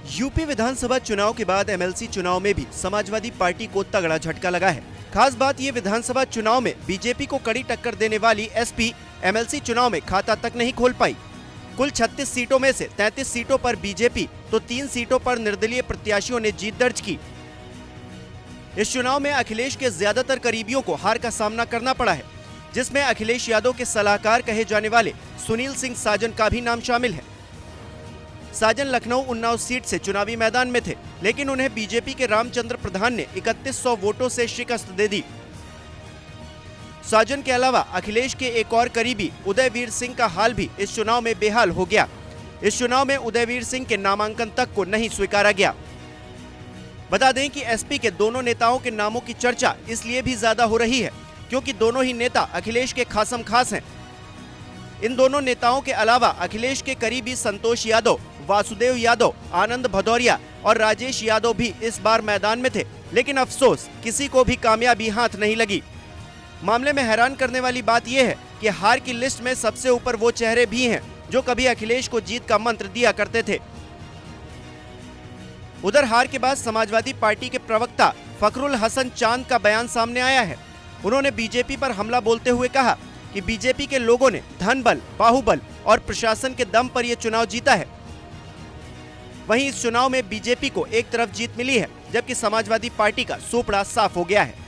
UP विधानसभा चुनाव के बाद एमएलसी चुनाव में भी समाजवादी पार्टी को तगड़ा झटका लगा है। खास बात ये विधानसभा चुनाव में बीजेपी को कड़ी टक्कर देने वाली एसपी एमएलसी चुनाव में खाता तक नहीं खोल पाई। कुल 36 सीटों में से 33 सीटों पर बीजेपी तो 3 सीटों पर निर्दलीय प्रत्याशियों ने जीत दर्ज की। इस चुनाव में अखिलेश के ज्यादातर करीबियों को हार का सामना करना पड़ा है, जिसमें अखिलेश यादव के सलाहकार कहे जाने वाले सुनील सिंह साजन का भी नाम शामिल है। साजन लखनऊ उन्नाव सीट से चुनावी मैदान में थे, लेकिन उन्हें बीजेपी के रामचंद्र प्रधान ने 3100 वोटों से शिकस्त दे दी। साजन के अलावा अखिलेश के एक और करीबी उदयवीर सिंह का हाल भी इस चुनाव में बेहाल हो गया। इस चुनाव में उदयवीर सिंह के नामांकन तक को नहीं स्वीकारा गया। बता दें कि एसपी के दोनों नेताओं के नामों की चर्चा इसलिए भी ज्यादा हो रही है क्योंकि दोनों ही नेता अखिलेश के खासम खास हैं। इन दोनों नेताओं के अलावा अखिलेश के करीबी संतोष यादव, वासुदेव यादव, आनंद भदौरिया और राजेश यादव भी इस बार मैदान में थे, लेकिन अफसोस किसी को भी कामयाबी हाथ नहीं लगी। मामले में हैरान करने वाली बात यह है कि हार की लिस्ट में सबसे ऊपर वो चेहरे भी हैं जो कभी अखिलेश को जीत का मंत्र दिया करते थे। उधर हार के बाद समाजवादी पार्टी के प्रवक्ता फखरुल हसन चांद का बयान सामने आया है। उन्होंने बीजेपी पर हमला बोलते हुए कहा कि बीजेपी के लोगों ने धन बल, बाहुबल और प्रशासन के दम पर यह चुनाव जीता है। वहीं इस चुनाव में बीजेपी को एक तरफ जीत मिली है, जबकि समाजवादी पार्टी का सूपड़ा साफ हो गया है।